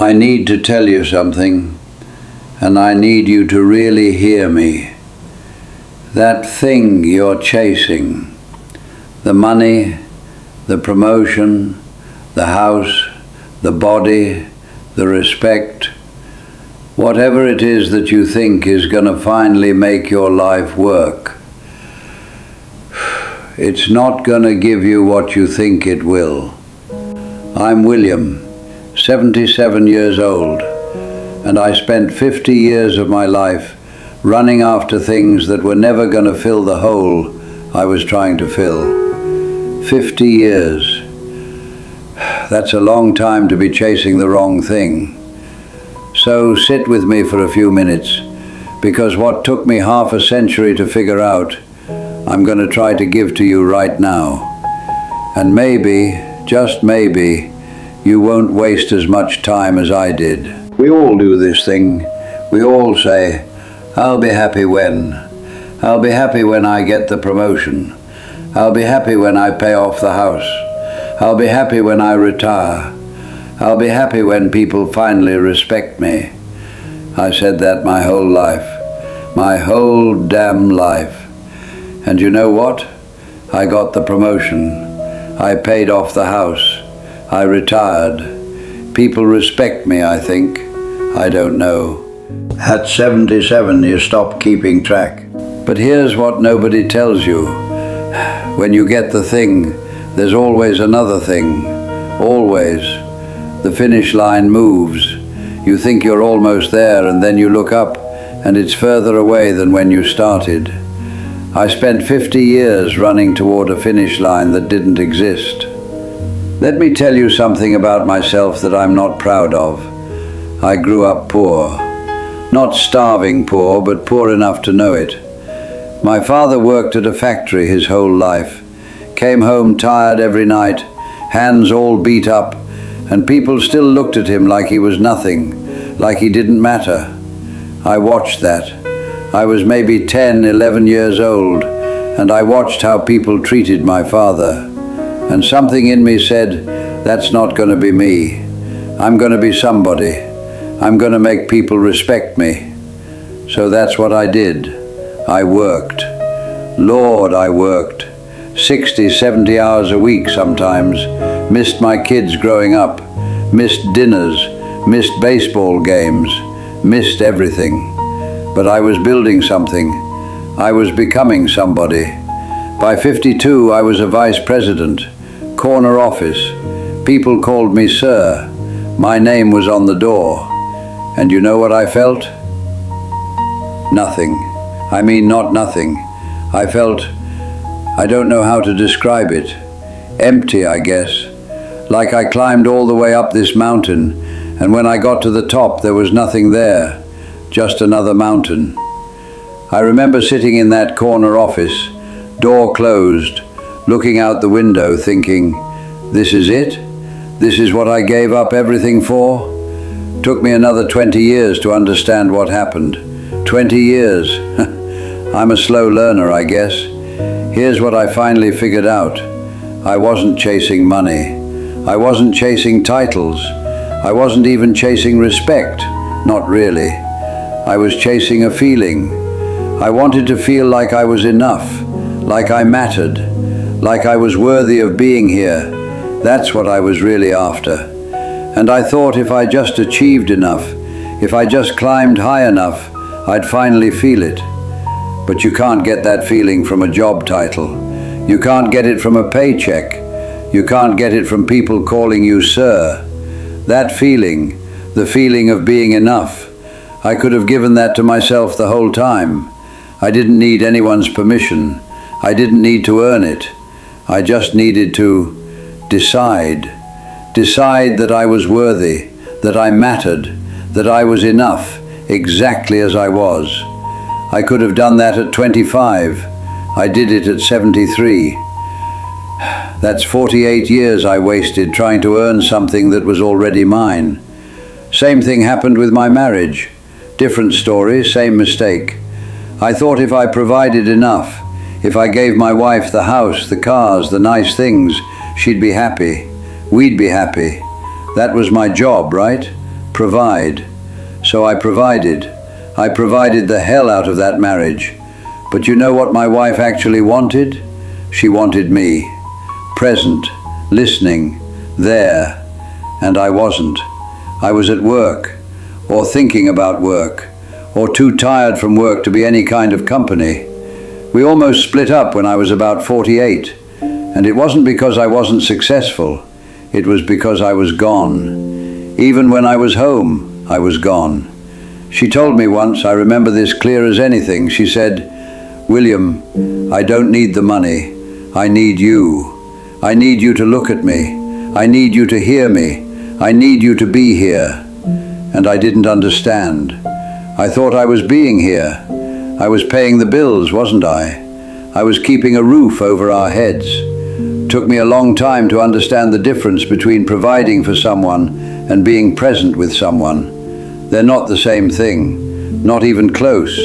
I need to tell you something, and I need you to really hear me. That thing you're chasing, the money, the promotion, the house, the body, the respect, whatever it is that you think is going to finally make your life work, it's not going to give you what you think it will. I'm William, 77 years old, and I spent 50 years of my life running after things that were never going to fill the hole I was trying to fill. 50 years. That's a long time to be chasing the wrong thing. So sit with me for a few minutes, because what took me half a century to figure out, I'm going to try to give to you right now. And maybe, just maybe, you won't waste as much time as I did. We all do this thing. We all say, I'll be happy when. I'll be happy when I get the promotion. I'll be happy when I pay off the house. I'll be happy when I retire. I'll be happy when people finally respect me. I said that my whole life. My whole damn life. And you know what? I got the promotion. I paid off the house. I retired. People respect me, I think. I don't know. At 77, you stop keeping track. But here's what nobody tells you. When you get the thing, there's always another thing. Always. The finish line moves. You think you're almost there, and then you look up, and it's further away than when you started. I spent 50 years running toward a finish line that didn't exist. Let me tell you something about myself that I'm not proud of. I grew up poor. Not starving poor, but poor enough to know it. My father worked at a factory his whole life. Came home tired every night, hands all beat up, and people still looked at him like he was nothing, like he didn't matter. I watched that. I was maybe 10, 11 years old, and I watched how people treated my father. And something in me said, that's not going to be me. I'm going to be somebody. I'm going to make people respect me. So that's what I did. I worked. Lord, I worked. 60, 70 hours a week sometimes. Missed my kids growing up. Missed dinners. Missed baseball games. Missed everything. But I was building something. I was becoming somebody. By 52, I was a vice president. Corner office. People called me sir. My name was on the door. And you know what I felt? Nothing. I mean, not nothing. I felt, I don't know how to describe it. Empty, I guess. Like I climbed all the way up this mountain, and when I got to the top, there was nothing there. Just another mountain. I remember sitting in that corner office, door closed, looking out the window thinking, this is it? This is what I gave up everything for? Took me another 20 years to understand what happened. 20 years. I'm a slow learner, I guess. Here's what I finally figured out. I wasn't chasing money. I wasn't chasing titles. I wasn't even chasing respect. Not really. I was chasing a feeling. I wanted to feel like I was enough, like I mattered, like I was worthy of being here. That's what I was really after. And I thought if I just achieved enough, if I just climbed high enough, I'd finally feel it. But you can't get that feeling from a job title. You can't get it from a paycheck. You can't get it from people calling you sir. That feeling, the feeling of being enough, I could have given that to myself the whole time. I didn't need anyone's permission. I didn't need to earn it. I just needed to decide that I was worthy, that I mattered, that I was enough, exactly as I was. I could have done that at 25. I did it at 73. That's 48 years I wasted trying to earn something that was already mine. Same thing happened with my marriage. Different story, same mistake. I thought if I provided enough, if I gave my wife the house, the cars, the nice things, she'd be happy. We'd be happy. That was my job, right? Provide. So I provided. I provided the hell out of that marriage. But you know what my wife actually wanted? She wanted me. Present, listening, there. And I wasn't. I was at work, or thinking about work, or too tired from work to be any kind of company. We almost split up when I was about 48, and it wasn't because I wasn't successful. It was because I was gone. Even when I was home, I was gone. She told me once, I remember this clear as anything, she said, "William, I don't need the money. I need you. I need you to look at me. I need you to hear me. I need you to be here." And I didn't understand. I thought I was being here. I was paying the bills, wasn't I? I was keeping a roof over our heads. Took me a long time to understand the difference between providing for someone and being present with someone. They're not the same thing, not even close.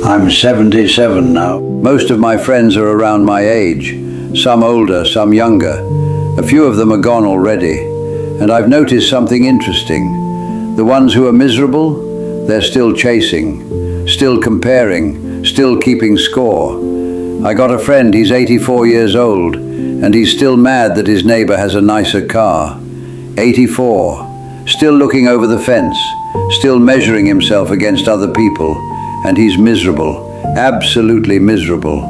I'm 77 now. Most of my friends are around my age, some older, some younger. A few of them are gone already, and I've noticed something interesting. The ones who are miserable, they're still chasing, still comparing, still keeping score. I got a friend, he's 84 years old, and he's still mad that his neighbor has a nicer car. 84, still looking over the fence, still measuring himself against other people, and he's miserable, absolutely miserable.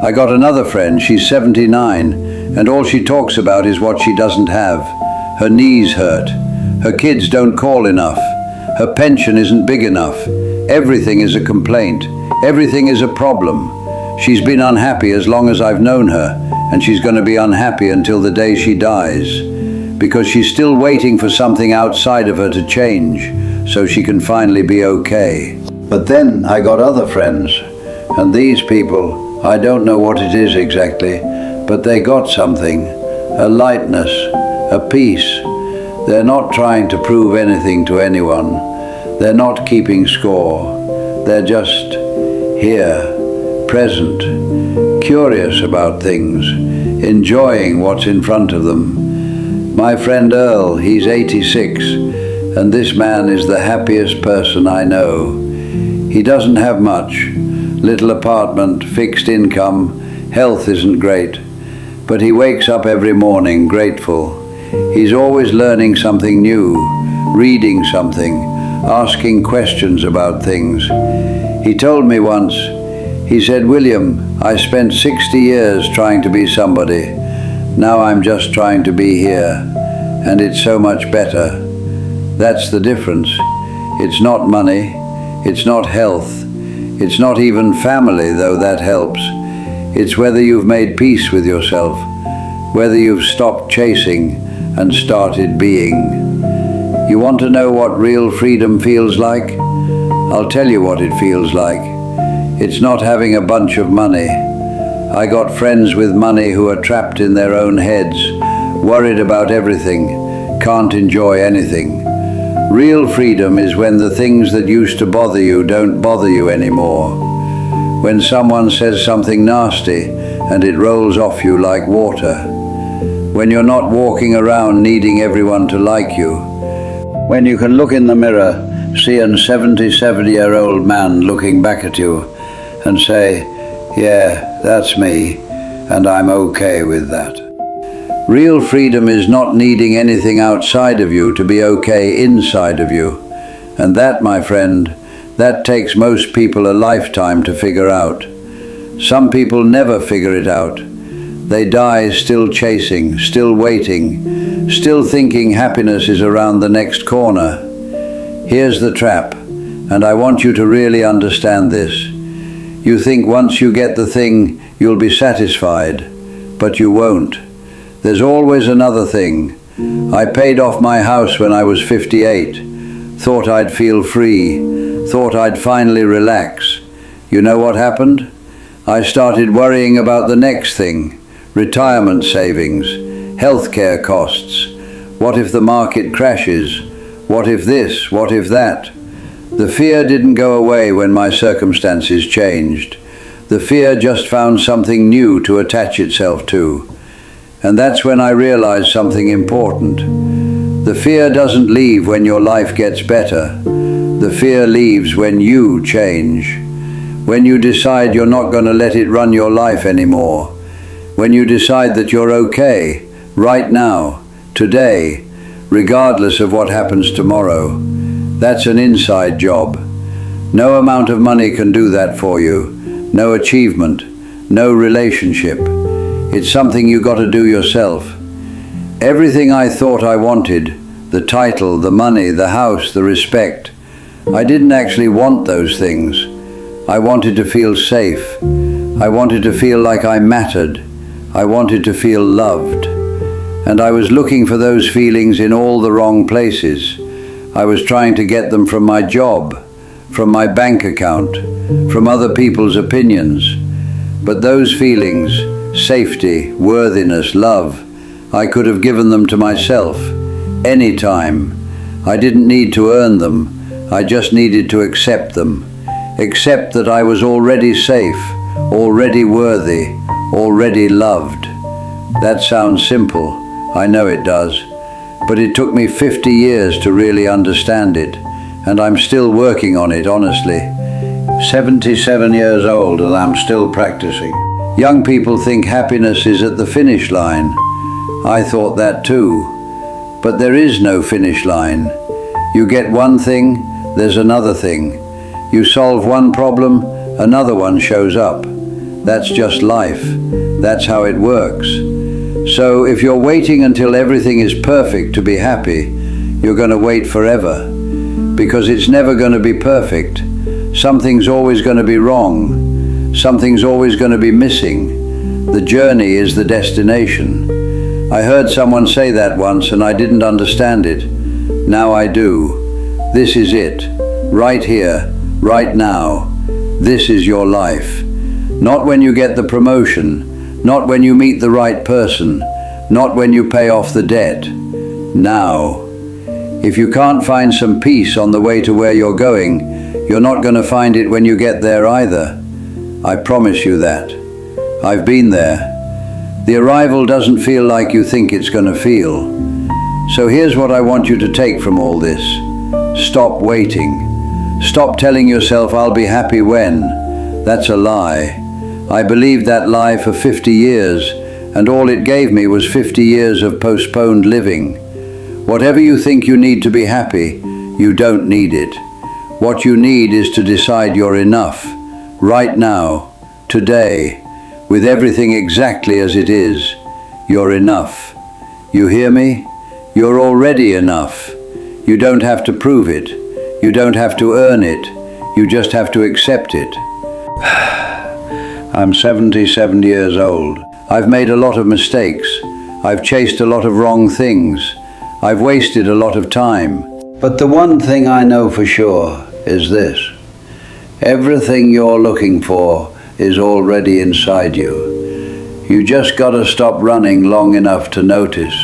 I got another friend, she's 79, and all she talks about is what she doesn't have. Her knees hurt, her kids don't call enough, her pension isn't big enough, everything is a complaint, everything is a problem. She's been unhappy as long as I've known her, and she's going to be unhappy until the day she dies, because she's still waiting for something outside of her to change, so she can finally be okay. But then I got other friends, and these people, I don't know what it is exactly, but they got something, a lightness, a peace. They're not trying to prove anything to anyone. They're not keeping score. They're just here, present, curious about things, enjoying what's in front of them. My friend Earl, he's 86, and this man is the happiest person I know. He doesn't have much, little apartment, fixed income, health isn't great, but he wakes up every morning grateful. He's always learning something new, reading something, asking questions about things. He told me once, he said, "William, I spent 60 years trying to be somebody. Now I'm just trying to be here, and it's so much better." That's the difference. It's not money, it's not health, it's not even family, though that helps. It's whether you've made peace with yourself, whether you've stopped chasing and started being. You want to know what real freedom feels like? I'll tell you what it feels like. It's not having a bunch of money. I got friends with money who are trapped in their own heads, worried about everything, can't enjoy anything. Real freedom is when the things that used to bother you don't bother you anymore. When someone says something nasty and it rolls off you like water. When you're not walking around needing everyone to like you. When you can look in the mirror, see a 77-year-old man looking back at you and say, "Yeah, that's me, and I'm okay with that." Real freedom is not needing anything outside of you to be okay inside of you. And that, my friend, that takes most people a lifetime to figure out. Some people never figure it out. They die still chasing, still waiting, still thinking happiness is around the next corner. Here's the trap, and I want you to really understand this. You think once you get the thing, you'll be satisfied, but you won't. There's always another thing. I paid off my house when I was 58. Thought I'd feel free. Thought I'd finally relax. You know what happened? I started worrying about the next thing. Retirement savings. Healthcare costs. What if the market crashes? What if this? What if that? The fear didn't go away when my circumstances changed. The fear just found something new to attach itself to. And that's when I realized something important. The fear doesn't leave when your life gets better. The fear leaves when you change. When you decide you're not going to let it run your life anymore. When you decide that you're okay, right now, today, regardless of what happens tomorrow. That's an inside job. No amount of money can do that for you. No achievement, no relationship. It's something you got to do yourself. Everything I thought I wanted, the title, the money, the house, the respect, I didn't actually want those things. I wanted to feel safe. I wanted to feel like I mattered. I wanted to feel loved. And I was looking for those feelings in all the wrong places. I was trying to get them from my job, from my bank account, from other people's opinions. But those feelings, safety, worthiness, love, I could have given them to myself, anytime. I didn't need to earn them. I just needed to accept them. Accept that I was already safe, already worthy, already loved. That sounds simple. I know it does. But it took me 50 years to really understand it. And I'm still working on it, honestly. 77 years old and I'm still practicing. Young people think happiness is at the finish line. I thought that too. But there is no finish line. You get one thing, there's another thing. You solve one problem, another one shows up. That's just life. That's how it works. So if you're waiting until everything is perfect to be happy, you're going to wait forever. Because it's never going to be perfect. Something's always going to be wrong. Something's always going to be missing. The journey is the destination. I heard someone say that once and I didn't understand it. Now I do. This is it. Right here, right now. This is your life. Not when you get the promotion. Not when you meet the right person. Not when you pay off the debt. Now. If you can't find some peace on the way to where you're going, you're not going to find it when you get there either. I promise you that. I've been there. The arrival doesn't feel like you think it's going to feel. So here's what I want you to take from all this. Stop waiting. Stop telling yourself I'll be happy when. That's a lie. I believed that lie for 50 years, and all it gave me was 50 years of postponed living. Whatever you think you need to be happy, you don't need it. What you need is to decide you're enough, right now, today, with everything exactly as it is. You're enough. You hear me? You're already enough. You don't have to prove it. You don't have to earn it. You just have to accept it. I'm 77 years old. I've made a lot of mistakes. I've chased a lot of wrong things. I've wasted a lot of time. But the one thing I know for sure is this. Everything you're looking for is already inside you. You just gotta stop running long enough to notice.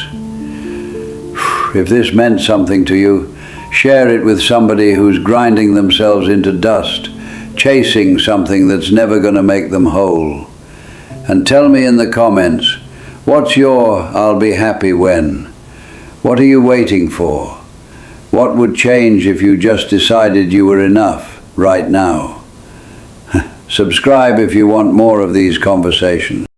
If this meant something to you, share it with somebody who's grinding themselves into dust, chasing something that's never gonna make them whole. And tell me in the comments, what's your I'll be happy when? What are you waiting for? What would change if you just decided you were enough right now? Subscribe if you want more of these conversations.